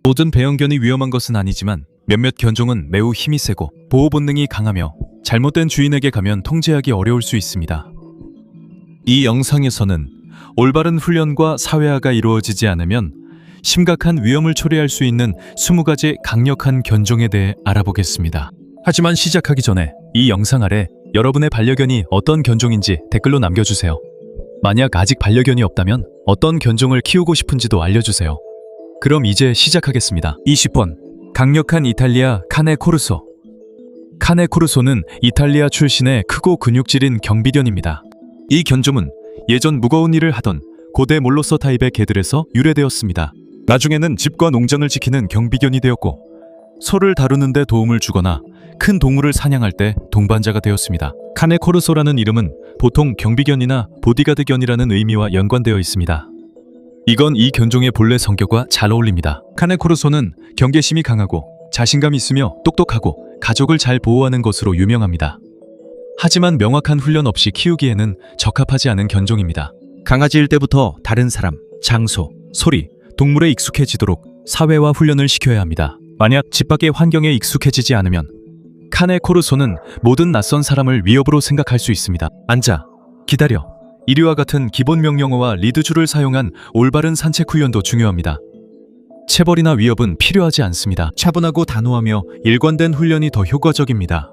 모든 배영견이 위험한 것은 아니지만 몇몇 견종은 매우 힘이 세고 보호 본능이 강하며 잘못된 주인에게 가면 통제하기 어려울 수 있습니다. 이 영상에서는 올바른 훈련과 사회화가 이루어지지 않으면 심각한 위험을 초래할 수 있는 20가지 강력한 견종에 대해 알아보겠습니다. 하지만 시작하기 전에 이 영상 아래 여러분의 반려견이 어떤 견종인지 댓글로 남겨주세요. 만약 아직 반려견이 없다면 어떤 견종을 키우고 싶은지도 알려주세요. 그럼 이제 시작하겠습니다. 20번 강력한 이탈리아 카네 코르소. 카네 코르소는 이탈리아 출신의 크고 근육질인 경비견입니다. 이 견종은 예전 무거운 일을 하던 고대 몰로서 타입의 개들에서 유래되었습니다. 나중에는 집과 농장을 지키는 경비견이 되었고 소를 다루는 데 도움을 주거나 큰 동물을 사냥할 때 동반자가 되었습니다. 카네 코르소라는 이름은 보통 경비견이나 보디가드견이라는 의미와 연관되어 있습니다. 이건 이 견종의 본래 성격과 잘 어울립니다. 카네 코르소는 경계심이 강하고 자신감이 있으며 똑똑하고 가족을 잘 보호하는 것으로 유명합니다. 하지만 명확한 훈련 없이 키우기에는 적합하지 않은 견종입니다. 강아지일 때부터 다른 사람, 장소, 소리, 동물에 익숙해지도록 사회화 훈련을 시켜야 합니다. 만약 집 밖의 환경에 익숙해지지 않으면 카네 코르소는 모든 낯선 사람을 위협으로 생각할 수 있습니다. 앉아, 기다려, 이리와 같은 기본 명령어와 리드줄을 사용한 올바른 산책 훈련도 중요합니다. 체벌이나 위협은 필요하지 않습니다. 차분하고 단호하며 일관된 훈련이 더 효과적입니다.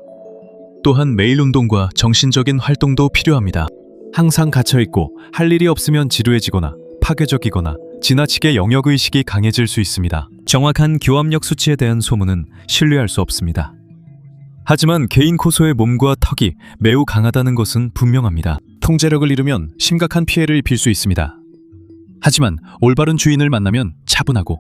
또한 매일 운동과 정신적인 활동도 필요합니다. 항상 갇혀있고 할 일이 없으면 지루해지거나 파괴적이거나 지나치게 영역의식이 강해질 수 있습니다. 정확한 교합력 수치에 대한 소문은 신뢰할 수 없습니다. 하지만 개인 코소의 몸과 턱이 매우 강하다는 것은 분명합니다. 통제력을 잃으면 심각한 피해를 입힐 수 있습니다. 하지만 올바른 주인을 만나면 차분하고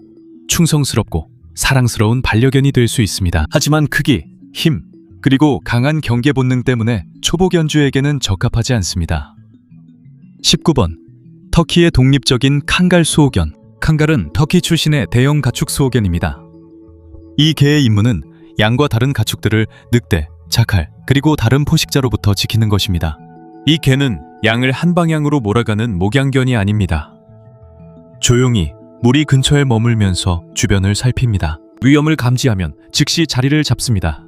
충성스럽고 사랑스러운 반려견이 될 수 있습니다. 하지만 크기, 힘, 그리고 강한 경계 본능 때문에 초보 견주에게는 적합하지 않습니다. 19번 터키의 독립적인 칸갈 수호견. 칸갈은 터키 출신의 대형 가축 수호견입니다. 이 개의 임무는 양과 다른 가축들을 늑대, 자칼, 그리고 다른 포식자로부터 지키는 것입니다. 이 개는 양을 한 방향으로 몰아가는 목양견이 아닙니다. 조용히 무리 근처에 머물면서 주변을 살핍니다. 위험을 감지하면 즉시 자리를 잡습니다.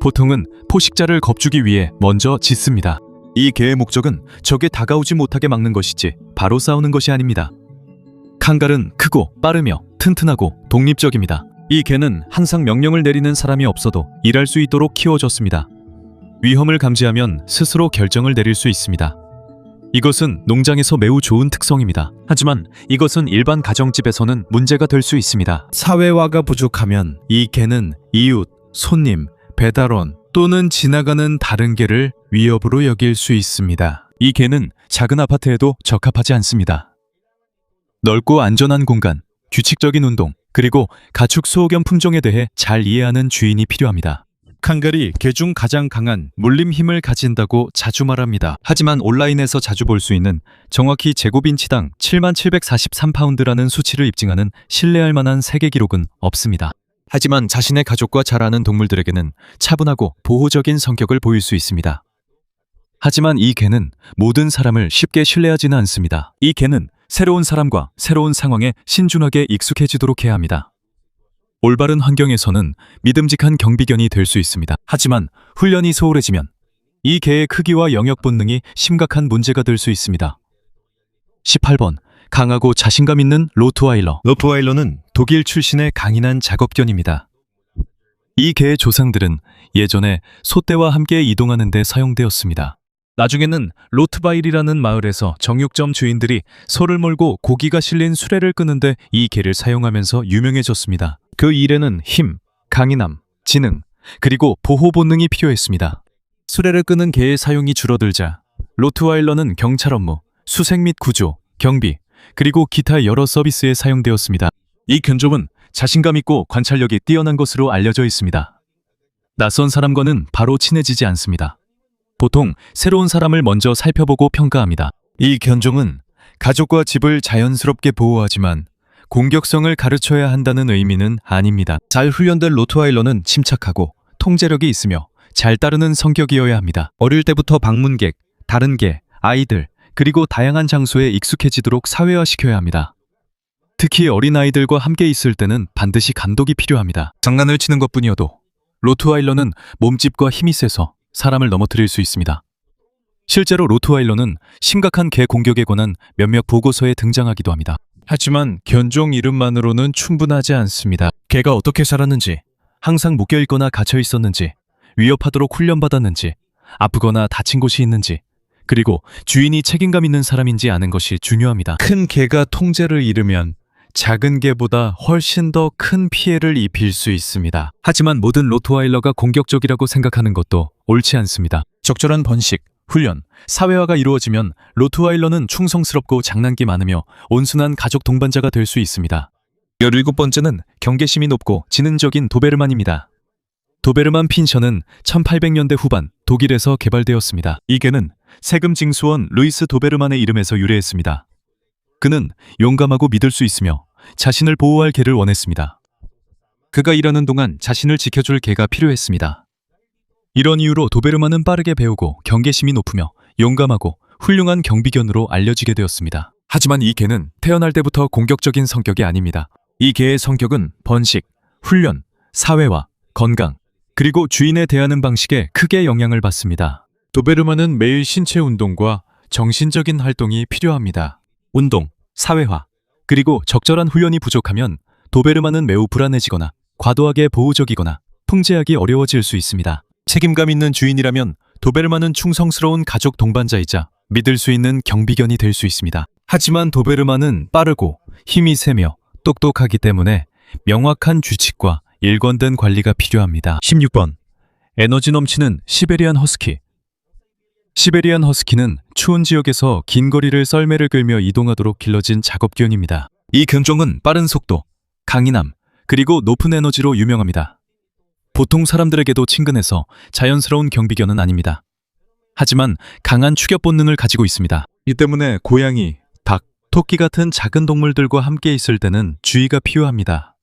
보통은 포식자를 겁주기 위해 먼저 짖습니다. 이 개의 목적은 적에 다가오지 못하게 막는 것이지 바로 싸우는 것이 아닙니다. 칸갈은 크고 빠르며 튼튼하고 독립적입니다. 이 개는 항상 명령을 내리는 사람이 없어도 일할 수 있도록 키워졌습니다. 위험을 감지하면 스스로 결정을 내릴 수 있습니다. 이것은 농장에서 매우 좋은 특성입니다. 하지만 이것은 일반 가정집에서는 문제가 될 수 있습니다. 사회화가 부족하면 이 개는 이웃, 손님, 배달원 또는 지나가는 다른 개를 위협으로 여길 수 있습니다. 이 개는 작은 아파트에도 적합하지 않습니다. 넓고 안전한 공간, 규칙적인 운동, 그리고 가축 수호견 품종에 대해 잘 이해하는 주인이 필요합니다. 칸갈이 개 중 가장 강한 물림 힘을 가진다고 자주 말합니다. 하지만 온라인에서 자주 볼 수 있는 정확히 제곱인치당 7743파운드라는 수치를 입증하는 신뢰할 만한 세계 기록은 없습니다. 하지만 자신의 가족과 잘 아는 동물들에게는 차분하고 보호적인 성격을 보일 수 있습니다. 하지만 이 개는 모든 사람을 쉽게 신뢰하지는 않습니다. 이 개는 새로운 사람과 새로운 상황에 신중하게 익숙해지도록 해야 합니다. 올바른 환경에서는 믿음직한 경비견이 될 수 있습니다. 하지만 훈련이 소홀해지면 이 개의 크기와 영역 본능이 심각한 문제가 될 수 있습니다. 18번 강하고 자신감 있는 로트와일러. 로트와일러는 독일 출신의 강인한 작업견입니다. 이 개의 조상들은 예전에 소떼와 함께 이동하는 데 사용되었습니다. 나중에는 로트바일이라는 마을에서 정육점 주인들이 소를 몰고 고기가 실린 수레를 끄는데 이 개를 사용하면서 유명해졌습니다. 그 일에는 힘, 강인함, 지능, 그리고 보호 본능이 필요했습니다. 수레를 끄는 개의 사용이 줄어들자 로트와일러는 경찰 업무, 수색 및 구조, 경비, 그리고 기타 여러 서비스에 사용되었습니다. 이 견종은 자신감 있고 관찰력이 뛰어난 것으로 알려져 있습니다. 낯선 사람과는 바로 친해지지 않습니다. 보통 새로운 사람을 먼저 살펴보고 평가합니다. 이 견종은 가족과 집을 자연스럽게 보호하지만 공격성을 가르쳐야 한다는 의미는 아닙니다. 잘 훈련된 로트와일러는 침착하고 통제력이 있으며 잘 따르는 성격이어야 합니다. 어릴 때부터 방문객, 다른 개, 아이들, 그리고 다양한 장소에 익숙해지도록 사회화시켜야 합니다. 특히 어린아이들과 함께 있을 때는 반드시 감독이 필요합니다. 장난을 치는 것뿐이어도 로트와일러는 몸집과 힘이 세서 사람을 넘어뜨릴 수 있습니다. 실제로 로트와일러는 심각한 개 공격에 관한 몇몇 보고서에 등장하기도 합니다. 하지만 견종 이름만으로는 충분하지 않습니다. 개가 어떻게 살았는지, 항상 묶여있거나 갇혀있었는지, 위협하도록 훈련받았는지, 아프거나 다친 곳이 있는지, 그리고 주인이 책임감 있는 사람인지 아는 것이 중요합니다. 큰 개가 통제를 잃으면 작은 개보다 훨씬 더 큰 피해를 입힐 수 있습니다. 하지만 모든 로트와일러가 공격적이라고 생각하는 것도 옳지 않습니다. 적절한 번식, 훈련, 사회화가 이루어지면 로트와일러는 충성스럽고 장난기 많으며 온순한 가족 동반자가 될 수 있습니다. 17번째는 경계심이 높고 지능적인 도베르만입니다. 도베르만 핀셔는 1800년대 후반 독일에서 개발되었습니다. 이 개는 세금 징수원 루이스 도베르만의 이름에서 유래했습니다. 그는 용감하고 믿을 수 있으며 자신을 보호할 개를 원했습니다. 그가 일하는 동안 자신을 지켜줄 개가 필요했습니다. 이런 이유로 도베르만은 빠르게 배우고 경계심이 높으며 용감하고 훌륭한 경비견으로 알려지게 되었습니다. 하지만 이 개는 태어날 때부터 공격적인 성격이 아닙니다. 이 개의 성격은 번식, 훈련, 사회화, 건강, 그리고 주인에 대하는 방식에 크게 영향을 받습니다. 도베르만은 매일 신체 운동과 정신적인 활동이 필요합니다. 운동, 사회화, 그리고 적절한 훈련이 부족하면 도베르만은 매우 불안해지거나 과도하게 보호적이거나 통제하기 어려워질 수 있습니다. 책임감 있는 주인이라면 도베르만은 충성스러운 가족 동반자이자 믿을 수 있는 경비견이 될 수 있습니다. 하지만 도베르만은 빠르고 힘이 세며 똑똑하기 때문에 명확한 규칙과 일관된 관리가 필요합니다. 16번. 에너지 넘치는 시베리안 허스키. 시베리안 허스키는 추운 지역에서 긴 거리를 썰매를 끌며 이동하도록 길러진 작업견입니다. 이 견종은 빠른 속도, 강인함, 그리고 높은 에너지로 유명합니다. 보통 사람들에게도 친근해서 자연스러운 경비견은 아닙니다. 하지만 강한 추격 본능을 가지고 있습니다. 이 때문에 고양이, 닭, 토끼 같은 작은 동물들과 함께 있을 때는 주의가 필요합니다.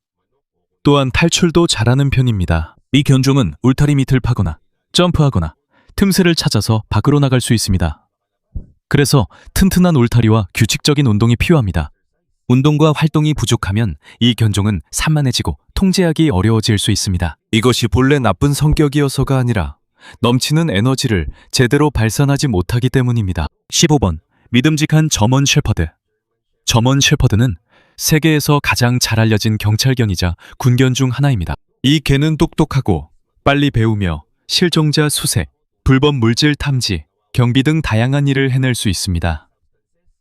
또한 탈출도 잘하는 편입니다. 이 견종은 울타리 밑을 파거나 점프하거나 틈새를 찾아서 밖으로 나갈 수 있습니다. 그래서 튼튼한 울타리와 규칙적인 운동이 필요합니다. 운동과 활동이 부족하면 이 견종은 산만해지고 통제하기 어려워질 수 있습니다. 이것이 본래 나쁜 성격이어서가 아니라 넘치는 에너지를 제대로 발산하지 못하기 때문입니다. 15번. 믿음직한 저먼 셰퍼드. 저먼 셰퍼드는 세계에서 가장 잘 알려진 경찰견이자 군견 중 하나입니다. 이 개는 똑똑하고 빨리 배우며 실종자 수색, 불법 물질 탐지, 경비 등 다양한 일을 해낼 수 있습니다.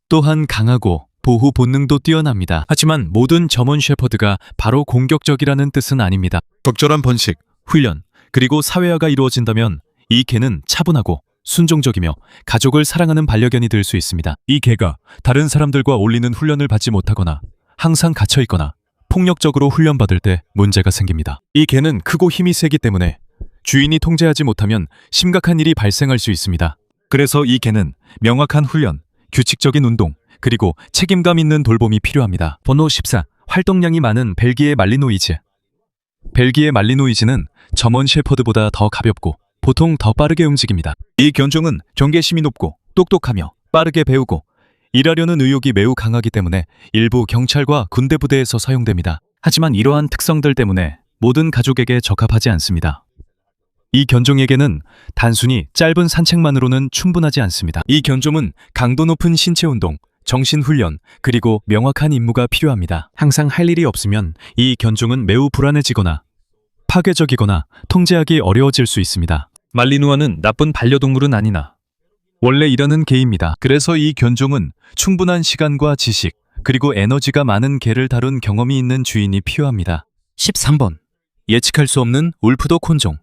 또한 강하고 보호 본능도 뛰어납니다. 하지만 모든 저먼 셰퍼드가 바로 공격적이라는 뜻은 아닙니다. 적절한 번식, 훈련, 그리고 사회화가 이루어진다면 이 개는 차분하고 순종적이며 가족을 사랑하는 반려견이 될 수 있습니다. 이 개가 다른 사람들과 어울리는 훈련을 받지 못하거나 항상 갇혀있거나 폭력적으로 훈련받을 때 문제가 생깁니다. 이 개는 크고 힘이 세기 때문에 주인이 통제하지 못하면 심각한 일이 발생할 수 있습니다. 그래서 이 개는 명확한 훈련, 규칙적인 운동, 그리고 책임감 있는 돌봄이 필요합니다. 번호 14. 활동량이 많은 벨기에 말리노이즈. 벨기에 말리노이즈는 저먼 셰퍼드보다 더 가볍고 보통 더 빠르게 움직입니다. 이 견종은 경계심이 높고 똑똑하며 빠르게 배우고 일하려는 의욕이 매우 강하기 때문에 일부 경찰과 군대 부대에서 사용됩니다. 하지만 이러한 특성들 때문에 모든 가족에게 적합하지 않습니다. 이 견종에게는 단순히 짧은 산책만으로는 충분하지 않습니다. 이 견종은 강도 높은 신체 운동, 정신훈련, 그리고 명확한 임무가 필요합니다. 항상 할 일이 없으면 이 견종은 매우 불안해지거나 파괴적이거나 통제하기 어려워질 수 있습니다. 말리누아는 나쁜 반려동물은 아니나 원래 일하는 개입니다. 그래서 이 견종은 충분한 시간과 지식, 그리고 에너지가 많은 개를 다룬 경험이 있는 주인이 필요합니다. 13번. 예측할 수 없는 울프독 혼종.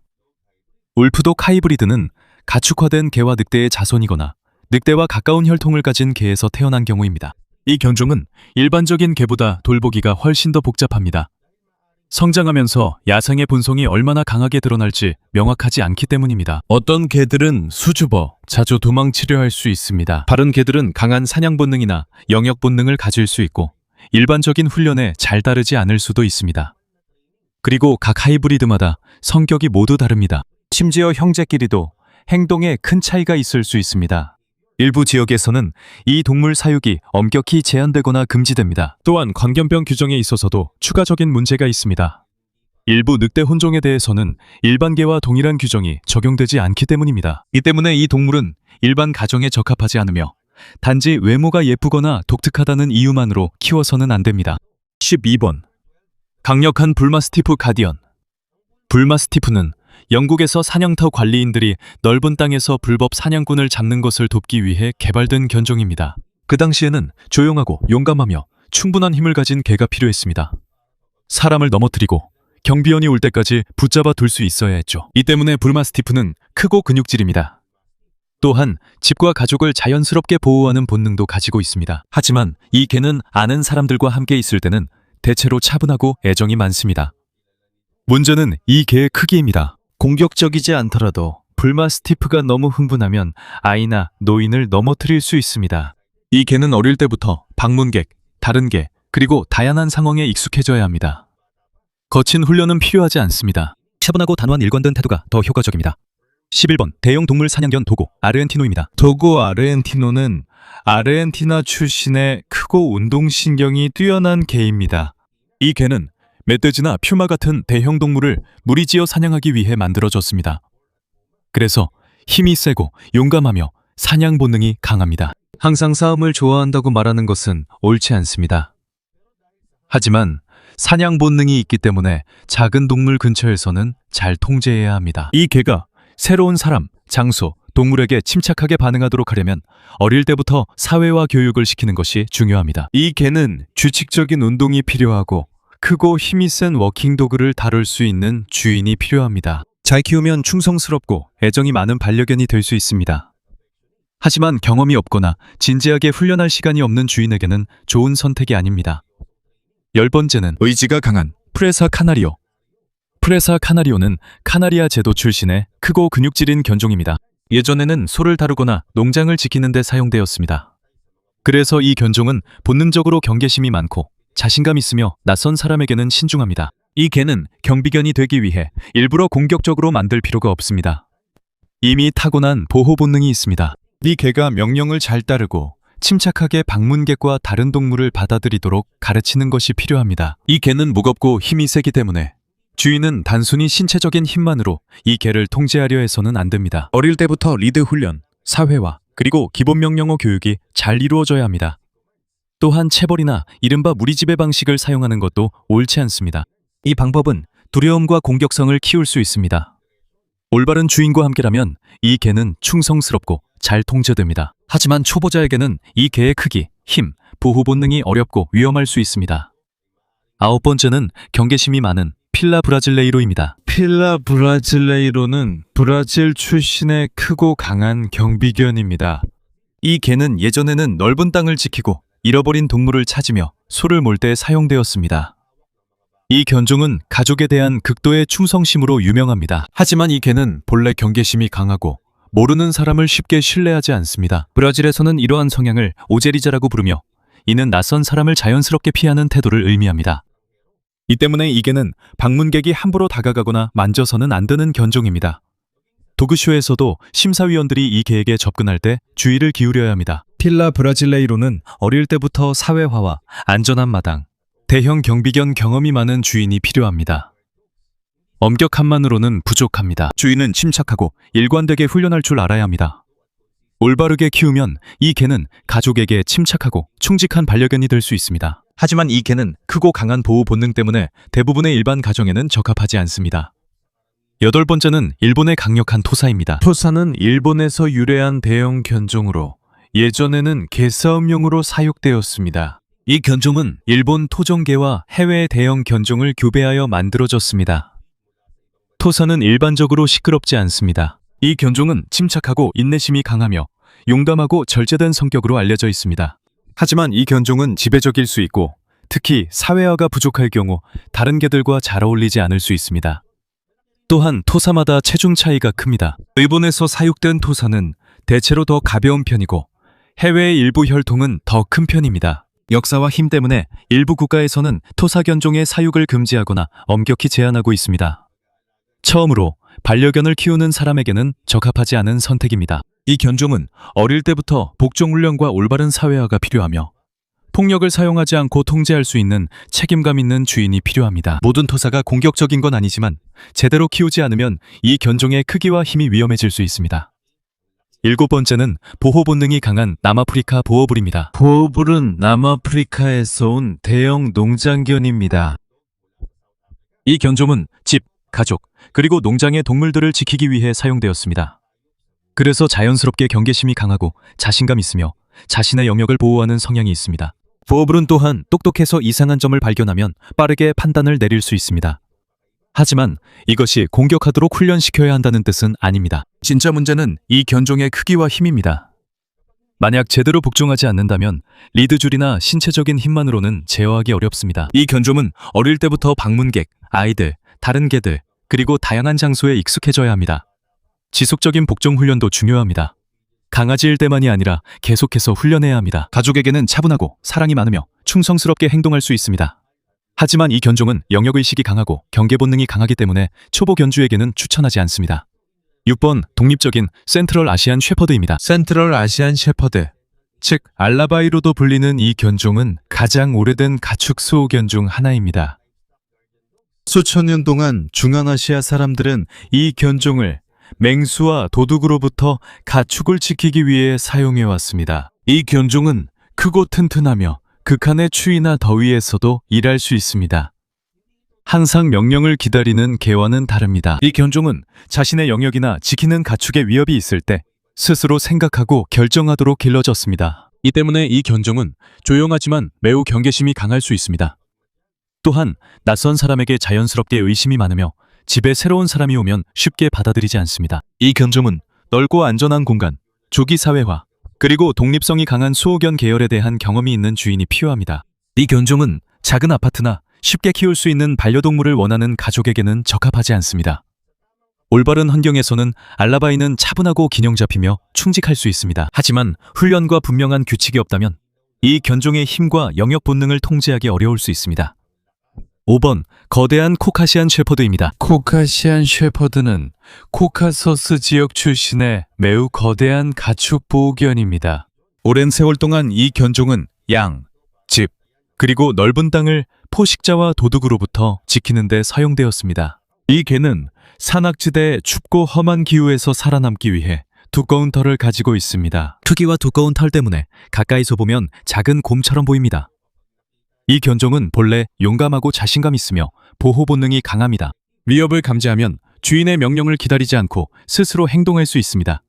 울프독 하이브리드는 가축화된 개와 늑대의 자손이거나 늑대와 가까운 혈통을 가진 개에서 태어난 경우입니다. 이 견종은 일반적인 개보다 돌보기가 훨씬 더 복잡합니다. 성장하면서 야생의 본성이 얼마나 강하게 드러날지 명확하지 않기 때문입니다. 어떤 개들은 수줍어 자주 도망치려 할 수 있습니다. 다른 개들은 강한 사냥 본능이나 영역 본능을 가질 수 있고 일반적인 훈련에 잘 따르지 않을 수도 있습니다. 그리고 각 하이브리드마다 성격이 모두 다릅니다. 심지어 형제끼리도 행동에 큰 차이가 있을 수 있습니다. 일부 지역에서는 이 동물 사육이 엄격히 제한되거나 금지됩니다. 또한 광견병 규정에 있어서도 추가적인 문제가 있습니다. 일부 늑대 혼종에 대해서는 일반 개와 동일한 규정이 적용되지 않기 때문입니다. 이 때문에 이 동물은 일반 가정에 적합하지 않으며 단지 외모가 예쁘거나 독특하다는 이유만으로 키워서는 안 됩니다. 12번. 강력한 불마스티프 가디언. 불마스티프는 영국에서 사냥터 관리인들이 넓은 땅에서 불법 사냥꾼을 잡는 것을 돕기 위해 개발된 견종입니다. 그 당시에는 조용하고 용감하며 충분한 힘을 가진 개가 필요했습니다. 사람을 넘어뜨리고 경비원이 올 때까지 붙잡아 둘 수 있어야 했죠. 이 때문에 불마스티프는 크고 근육질입니다. 또한 집과 가족을 자연스럽게 보호하는 본능도 가지고 있습니다. 하지만 이 개는 아는 사람들과 함께 있을 때는 대체로 차분하고 애정이 많습니다. 문제는 이 개의 크기입니다. 공격적이지 않더라도 불마스티프가 너무 흥분하면 아이나 노인을 넘어뜨릴 수 있습니다. 이 개는 어릴 때부터 방문객, 다른 개, 그리고 다양한 상황에 익숙해져야 합니다. 거친 훈련은 필요하지 않습니다. 차분하고 단호한 일관된 태도가 더 효과적입니다. 11번. 대형 동물 사냥견 도고 아르헨티노입니다. 도고 아르헨티노는 아르헨티나 출신의 크고 운동신경이 뛰어난 개입니다. 이 개는 멧돼지나 퓨마 같은 대형 동물을 무리지어 사냥하기 위해 만들어졌습니다. 그래서 힘이 세고 용감하며 사냥 본능이 강합니다. 항상 싸움을 좋아한다고 말하는 것은 옳지 않습니다. 하지만 사냥 본능이 있기 때문에 작은 동물 근처에서는 잘 통제해야 합니다. 이 개가 새로운 사람, 장소, 동물에게 침착하게 반응하도록 하려면 어릴 때부터 사회화 교육을 시키는 것이 중요합니다. 이 개는 규칙적인 운동이 필요하고 크고 힘이 센 워킹도그를 다룰 수 있는 주인이 필요합니다. 잘 키우면 충성스럽고 애정이 많은 반려견이 될 수 있습니다. 하지만 경험이 없거나 진지하게 훈련할 시간이 없는 주인에게는 좋은 선택이 아닙니다. 10번째는 의지가 강한 프레사 카나리오. 프레사 카나리오는 카나리아 제도 출신의 크고 근육질인 견종입니다. 예전에는 소를 다루거나 농장을 지키는 데 사용되었습니다. 그래서 이 견종은 본능적으로 경계심이 많고 자신감 있으며 낯선 사람에게는 신중합니다. 이 개는 경비견이 되기 위해 일부러 공격적으로 만들 필요가 없습니다. 이미 타고난 보호 본능이 있습니다. 이 개가 명령을 잘 따르고 침착하게 방문객과 다른 동물을 받아들이도록 가르치는 것이 필요합니다. 이 개는 무겁고 힘이 세기 때문에 주인은 단순히 신체적인 힘만으로 이 개를 통제하려 해서는 안 됩니다. 어릴 때부터 리드 훈련, 사회화, 그리고 기본 명령어 교육이 잘 이루어져야 합니다. 또한 체벌이나 이른바 무리지배 방식을 사용하는 것도 옳지 않습니다. 이 방법은 두려움과 공격성을 키울 수 있습니다. 올바른 주인과 함께라면 이 개는 충성스럽고 잘 통제됩니다. 하지만 초보자에게는 이 개의 크기, 힘, 보호 본능이 어렵고 위험할 수 있습니다. 9번째는 경계심이 많은 필라 브라질레이로입니다. 필라 브라질레이로는 브라질 출신의 크고 강한 경비견입니다. 이 개는 예전에는 넓은 땅을 지키고 잃어버린 동물을 찾으며 소를 몰 때 사용되었습니다. 이 견종은 가족에 대한 극도의 충성심으로 유명합니다. 하지만 이 개는 본래 경계심이 강하고 모르는 사람을 쉽게 신뢰하지 않습니다. 브라질에서는 이러한 성향을 오제리자라고 부르며 이는 낯선 사람을 자연스럽게 피하는 태도를 의미합니다. 이 때문에 이 개는 방문객이 함부로 다가가거나 만져서는 안 되는 견종입니다. 도그쇼에서도 심사위원들이 이 개에게 접근할 때 주의를 기울여야 합니다. 필라 브라질레이로는 어릴 때부터 사회화와 안전한 마당, 대형 경비견 경험이 많은 주인이 필요합니다. 엄격함만으로는 부족합니다. 주인은 침착하고 일관되게 훈련할 줄 알아야 합니다. 올바르게 키우면 이 개는 가족에게 침착하고 충직한 반려견이 될 수 있습니다. 하지만 이 개는 크고 강한 보호 본능 때문에 대부분의 일반 가정에는 적합하지 않습니다. 8번째는 일본의 강력한 토사입니다. 토사는 일본에서 유래한 대형 견종으로 예전에는 개싸움용으로 사육되었습니다. 이 견종은 일본 토종개와 해외 대형 견종을 교배하여 만들어졌습니다. 토사는 일반적으로 시끄럽지 않습니다. 이 견종은 침착하고 인내심이 강하며 용감하고 절제된 성격으로 알려져 있습니다. 하지만 이 견종은 지배적일 수 있고 특히 사회화가 부족할 경우 다른 개들과 잘 어울리지 않을 수 있습니다. 또한 토사마다 체중 차이가 큽니다. 일본에서 사육된 토사는 대체로 더 가벼운 편이고 해외의 일부 혈통은 더 큰 편입니다. 역사와 힘 때문에 일부 국가에서는 토사 견종의 사육을 금지하거나 엄격히 제한하고 있습니다. 처음으로 반려견을 키우는 사람에게는 적합하지 않은 선택입니다. 이 견종은 어릴 때부터 복종 훈련과 올바른 사회화가 필요하며 폭력을 사용하지 않고 통제할 수 있는 책임감 있는 주인이 필요합니다. 모든 토사가 공격적인 건 아니지만 제대로 키우지 않으면 이 견종의 크기와 힘이 위험해질 수 있습니다. 7번째는 보호 본능이 강한 남아프리카 보어불입니다. 보어불은 남아프리카에서 온 대형 농장견입니다. 이 견종은 집, 가족, 그리고 농장의 동물들을 지키기 위해 사용되었습니다. 그래서 자연스럽게 경계심이 강하고 자신감 있으며 자신의 영역을 보호하는 성향이 있습니다. 보어불은 또한 똑똑해서 이상한 점을 발견하면 빠르게 판단을 내릴 수 있습니다. 하지만 이것이 공격하도록 훈련시켜야 한다는 뜻은 아닙니다. 진짜 문제는 이 견종의 크기와 힘입니다. 만약 제대로 복종하지 않는다면 리드줄이나 신체적인 힘만으로는 제어하기 어렵습니다. 이 견종은 어릴 때부터 방문객, 아이들, 다른 개들, 그리고 다양한 장소에 익숙해져야 합니다. 지속적인 복종 훈련도 중요합니다. 강아지일 때만이 아니라 계속해서 훈련해야 합니다. 가족에게는 차분하고 사랑이 많으며 충성스럽게 행동할 수 있습니다. 하지만 이 견종은 영역의식이 강하고 경계 본능이 강하기 때문에 초보 견주에게는 추천하지 않습니다. 6번 독립적인 센트럴 아시안 셰퍼드입니다. 센트럴 아시안 셰퍼드, 즉 알라바이로도 불리는 이 견종은 가장 오래된 가축 수호견 중 하나입니다. 수천 년 동안 중앙아시아 사람들은 이 견종을 맹수와 도둑으로부터 가축을 지키기 위해 사용해왔습니다. 이 견종은 크고 튼튼하며 극한의 추위나 더위에서도 일할 수 있습니다. 항상 명령을 기다리는 개와는 다릅니다. 이 견종은 자신의 영역이나 지키는 가축의 위협이 있을 때 스스로 생각하고 결정하도록 길러졌습니다. 이 때문에 이 견종은 조용하지만 매우 경계심이 강할 수 있습니다. 또한 낯선 사람에게 자연스럽게 의심이 많으며 집에 새로운 사람이 오면 쉽게 받아들이지 않습니다. 이 견종은 넓고 안전한 공간, 조기 사회화, 그리고 독립성이 강한 수호견 계열에 대한 경험이 있는 주인이 필요합니다. 이 견종은 작은 아파트나 쉽게 키울 수 있는 반려동물을 원하는 가족에게는 적합하지 않습니다. 올바른 환경에서는 알라바이는 차분하고 균형 잡히며 충직할 수 있습니다. 하지만 훈련과 분명한 규칙이 없다면 이 견종의 힘과 영역 본능을 통제하기 어려울 수 있습니다. 5번 거대한 코카시안 셰퍼드입니다. 코카시안 셰퍼드는 코카서스 지역 출신의 매우 거대한 가축 보호견입니다. 오랜 세월 동안 이 견종은 양, 집, 그리고 넓은 땅을 포식자와 도둑으로부터 지키는 데 사용되었습니다. 이 개는 산악지대의 춥고 험한 기후에서 살아남기 위해 두꺼운 털을 가지고 있습니다. 크기와 두꺼운 털 때문에 가까이서 보면 작은 곰처럼 보입니다. 이 견종은 본래 용감하고 자신감 있으며 보호 본능이 강합니다. 위협을 감지하면 주인의 명령을 기다리지 않고 스스로 행동할 수 있습니다.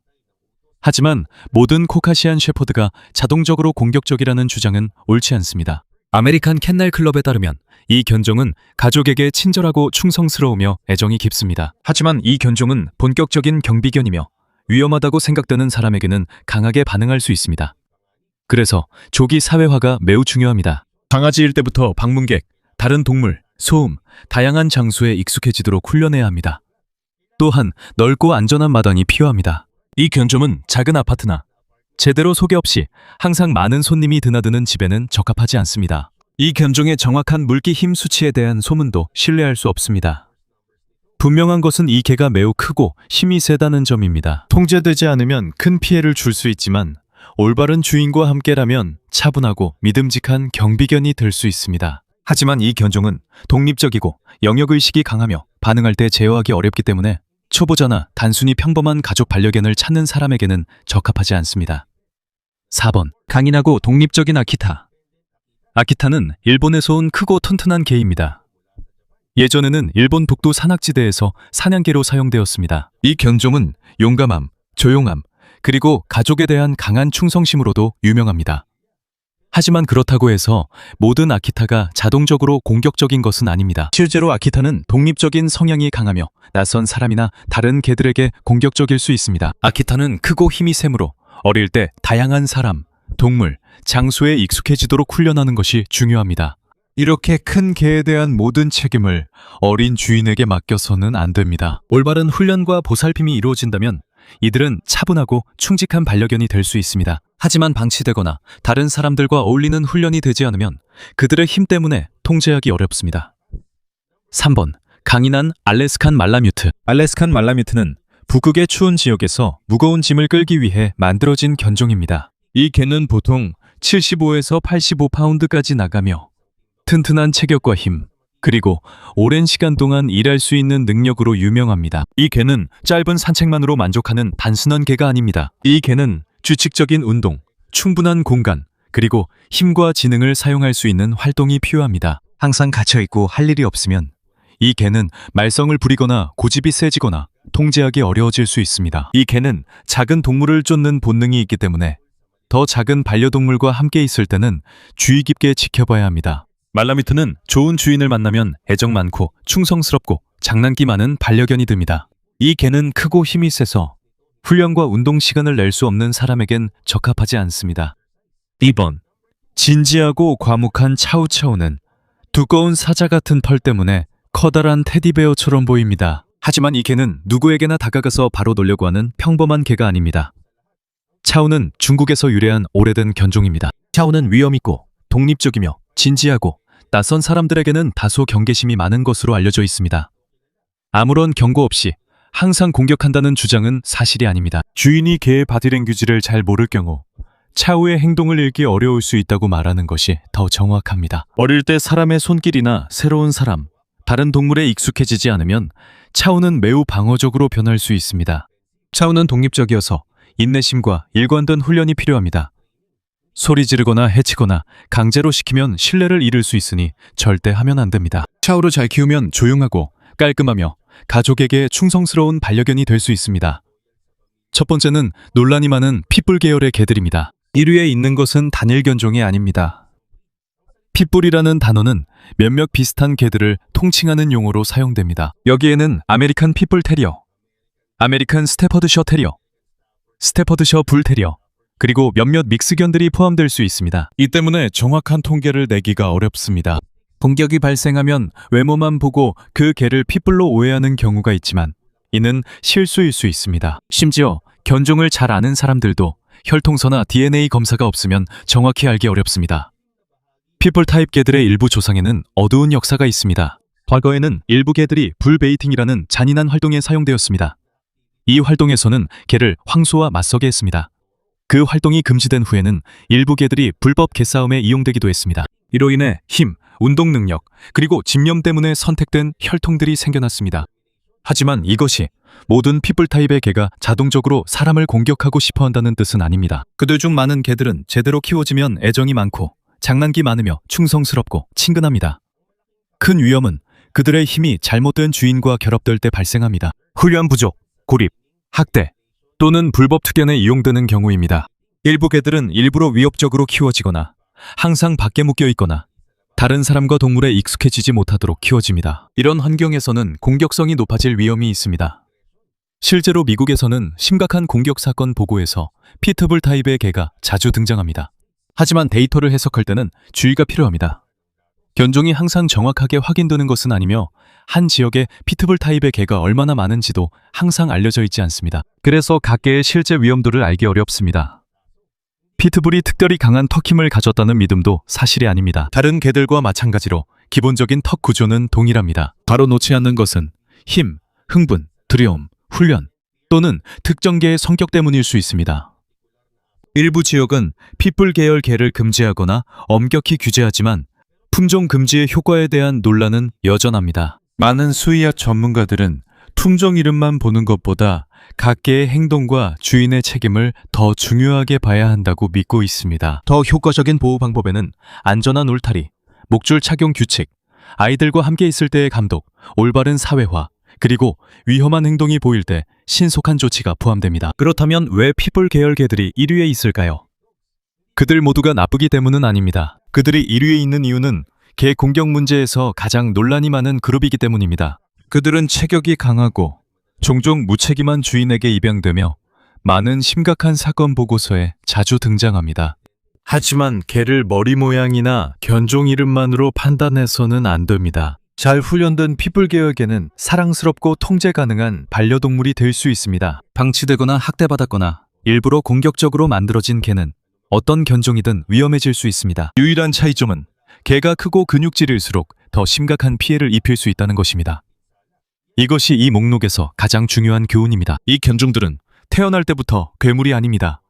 하지만 모든 코카시안 셰퍼드가 자동적으로 공격적이라는 주장은 옳지 않습니다. 아메리칸 캔넬 클럽에 따르면 이 견종은 가족에게 친절하고 충성스러우며 애정이 깊습니다. 하지만 이 견종은 본격적인 경비견이며 위험하다고 생각되는 사람에게는 강하게 반응할 수 있습니다. 그래서 조기 사회화가 매우 중요합니다. 강아지일 때부터 방문객, 다른 동물, 소음, 다양한 장소에 익숙해지도록 훈련해야 합니다. 또한 넓고 안전한 마당이 필요합니다. 이 견종은 작은 아파트나 제대로 소개 없이 항상 많은 손님이 드나드는 집에는 적합하지 않습니다. 이 견종의 정확한 물기 힘 수치에 대한 소문도 신뢰할 수 없습니다. 분명한 것은 이 개가 매우 크고 힘이 세다는 점입니다. 통제되지 않으면 큰 피해를 줄 수 있지만 올바른 주인과 함께라면 차분하고 믿음직한 경비견이 될 수 있습니다. 하지만 이 견종은 독립적이고 영역의식이 강하며 반응할 때 제어하기 어렵기 때문에 초보자나 단순히 평범한 가족 반려견을 찾는 사람에게는 적합하지 않습니다. 4번 강인하고 독립적인 아키타. 아키타는 일본에서 온 크고 튼튼한 개입니다. 예전에는 일본 북도 산악지대에서 사냥개로 사용되었습니다. 이 견종은 용감함, 조용함, 그리고 가족에 대한 강한 충성심으로도 유명합니다. 하지만 그렇다고 해서 모든 아키타가 자동적으로 공격적인 것은 아닙니다. 실제로 아키타는 독립적인 성향이 강하며 낯선 사람이나 다른 개들에게 공격적일 수 있습니다. 아키타는 크고 힘이 세므로 어릴 때 다양한 사람, 동물, 장소에 익숙해지도록 훈련하는 것이 중요합니다. 이렇게 큰 개에 대한 모든 책임을 어린 주인에게 맡겨서는 안 됩니다. 올바른 훈련과 보살핌이 이루어진다면 이들은 차분하고 충직한 반려견이 될 수 있습니다. 하지만 방치되거나 다른 사람들과 어울리는 훈련이 되지 않으면 그들의 힘 때문에 통제하기 어렵습니다. 3번 강인한 알래스칸 말라뮤트. 알래스칸 말라뮤트는 북극의 추운 지역에서 무거운 짐을 끌기 위해 만들어진 견종입니다. 이 개는 보통 75에서 85파운드까지 나가며 튼튼한 체격과 힘, 그리고 오랜 시간 동안 일할 수 있는 능력으로 유명합니다. 이 개는 짧은 산책만으로 만족하는 단순한 개가 아닙니다. 이 개는 규칙적인 운동, 충분한 공간, 그리고 힘과 지능을 사용할 수 있는 활동이 필요합니다. 항상 갇혀있고 할 일이 없으면 이 개는 말썽을 부리거나 고집이 세지거나 통제하기 어려워질 수 있습니다. 이 개는 작은 동물을 쫓는 본능이 있기 때문에 더 작은 반려동물과 함께 있을 때는 주의 깊게 지켜봐야 합니다. 말라뮤트는 좋은 주인을 만나면 애정 많고 충성스럽고 장난기 많은 반려견이 됩니다. 이 개는 크고 힘이 세서 훈련과 운동 시간을 낼 수 없는 사람에겐 적합하지 않습니다. 2번. 진지하고 과묵한 차우차우는 두꺼운 사자 같은 털 때문에 커다란 테디베어처럼 보입니다. 하지만 이 개는 누구에게나 다가가서 바로 놀려고 하는 평범한 개가 아닙니다. 차우는 중국에서 유래한 오래된 견종입니다. 차우는 위험있고 독립적이며 진지하고 낯선 사람들에게는 다소 경계심이 많은 것으로 알려져 있습니다. 아무런 경고 없이 항상 공격한다는 주장은 사실이 아닙니다. 주인이 개의 바디랭귀지를 잘 모를 경우 차우의 행동을 읽기 어려울 수 있다고 말하는 것이 더 정확합니다. 어릴 때 사람의 손길이나 새로운 사람, 다른 동물에 익숙해지지 않으면 차우는 매우 방어적으로 변할 수 있습니다. 차우는 독립적이어서 인내심과 일관된 훈련이 필요합니다. 소리 지르거나 해치거나 강제로 시키면 신뢰를 잃을 수 있으니 절대 하면 안 됩니다. 차우를 잘 키우면 조용하고 깔끔하며 가족에게 충성스러운 반려견이 될 수 있습니다. 첫 번째는 논란이 많은 핏불 계열의 개들입니다. 1위에 있는 것은 단일 견종이 아닙니다. 핏불이라는 단어는 몇몇 비슷한 개들을 통칭하는 용어로 사용됩니다. 여기에는 아메리칸 핏불 테리어, 아메리칸 스테퍼드셔 테리어, 스테퍼드셔 불 테리어, 그리고 몇몇 믹스견들이 포함될 수 있습니다. 이 때문에 정확한 통계를 내기가 어렵습니다. 공격이 발생하면 외모만 보고 그 개를 핏불로 오해하는 경우가 있지만 이는 실수일 수 있습니다. 심지어 견종을 잘 아는 사람들도 혈통서나 DNA 검사가 없으면 정확히 알기 어렵습니다. 핏불 타입 개들의 일부 조상에는 어두운 역사가 있습니다. 과거에는 일부 개들이 불베이팅이라는 잔인한 활동에 사용되었습니다. 이 활동에서는 개를 황소와 맞서게 했습니다. 그 활동이 금지된 후에는 일부 개들이 불법 개싸움에 이용되기도 했습니다. 이로 인해 힘, 운동 능력, 그리고 집념 때문에 선택된 혈통들이 생겨났습니다. 하지만 이것이 모든 핏불 타입의 개가 자동적으로 사람을 공격하고 싶어 한다는 뜻은 아닙니다. 그들 중 많은 개들은 제대로 키워지면 애정이 많고 장난기 많으며 충성스럽고 친근합니다. 큰 위험은 그들의 힘이 잘못된 주인과 결합될 때 발생합니다. 훈련 부족, 고립, 학대 또는 불법 투견에 이용되는 경우입니다. 일부 개들은 일부러 위협적으로 키워지거나 항상 밖에 묶여 있거나 다른 사람과 동물에 익숙해지지 못하도록 키워집니다. 이런 환경에서는 공격성이 높아질 위험이 있습니다. 실제로 미국에서는 심각한 공격 사건 보고에서 피트불 타입의 개가 자주 등장합니다. 하지만 데이터를 해석할 때는 주의가 필요합니다. 견종이 항상 정확하게 확인되는 것은 아니며 한 지역에 피트불 타입의 개가 얼마나 많은지도 항상 알려져 있지 않습니다. 그래서 각 개의 실제 위험도를 알기 어렵습니다. 피트불이 특별히 강한 턱 힘을 가졌다는 믿음도 사실이 아닙니다. 다른 개들과 마찬가지로 기본적인 턱 구조는 동일합니다. 바로 놓지 않는 것은 힘, 흥분, 두려움, 훈련 또는 특정 개의 성격 때문일 수 있습니다. 일부 지역은 핏불 계열 개를 금지하거나 엄격히 규제하지만 품종 금지의 효과에 대한 논란은 여전합니다. 많은 수의학 전문가들은 품종 이름만 보는 것보다 각 개의 행동과 주인의 책임을 더 중요하게 봐야 한다고 믿고 있습니다. 더 효과적인 보호 방법에는 안전한 울타리, 목줄 착용 규칙, 아이들과 함께 있을 때의 감독, 올바른 사회화, 그리고 위험한 행동이 보일 때 신속한 조치가 포함됩니다. 그렇다면 왜 핏불 계열 개들이 1위에 있을까요? 그들 모두가 나쁘기 때문은 아닙니다. 그들이 1위에 있는 이유는 개 공격 문제에서 가장 논란이 많은 그룹이기 때문입니다. 그들은 체격이 강하고 종종 무책임한 주인에게 입양되며 많은 심각한 사건 보고서에 자주 등장합니다. 하지만 개를 머리 모양이나 견종 이름만으로 판단해서는 안 됩니다. 잘 훈련된 핏불 계열 개는 사랑스럽고 통제 가능한 반려동물이 될 수 있습니다. 방치되거나 학대받았거나 일부러 공격적으로 만들어진 개는 어떤 견종이든 위험해질 수 있습니다. 유일한 차이점은 개가 크고 근육질일수록 더 심각한 피해를 입힐 수 있다는 것입니다. 이것이 이 목록에서 가장 중요한 교훈입니다. 이 견종들은 태어날 때부터 괴물이 아닙니다.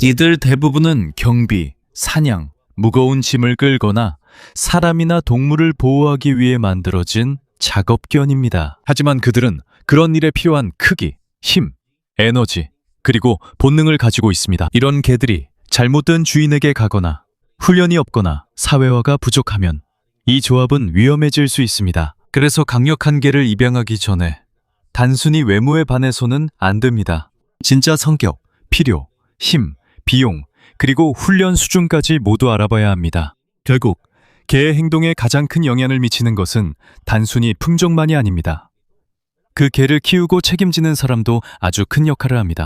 이들 대부분은 경비, 사냥, 무거운 짐을 끌거나 사람이나 동물을 보호하기 위해 만들어진 작업견입니다. 하지만 그들은 그런 일에 필요한 크기, 힘, 에너지, 그리고 본능을 가지고 있습니다. 이런 개들이 잘못된 주인에게 가거나 훈련이 없거나 사회화가 부족하면 이 조합은 위험해질 수 있습니다. 그래서 강력한 개를 입양하기 전에 단순히 외모에 반해서는 안 됩니다. 진짜 성격, 필요, 힘, 비용, 그리고 훈련 수준까지 모두 알아봐야 합니다. 결국 개의 행동에 가장 큰 영향을 미치는 것은 단순히 품종만이 아닙니다. 그 개를 키우고 책임지는 사람도 아주 큰 역할을 합니다.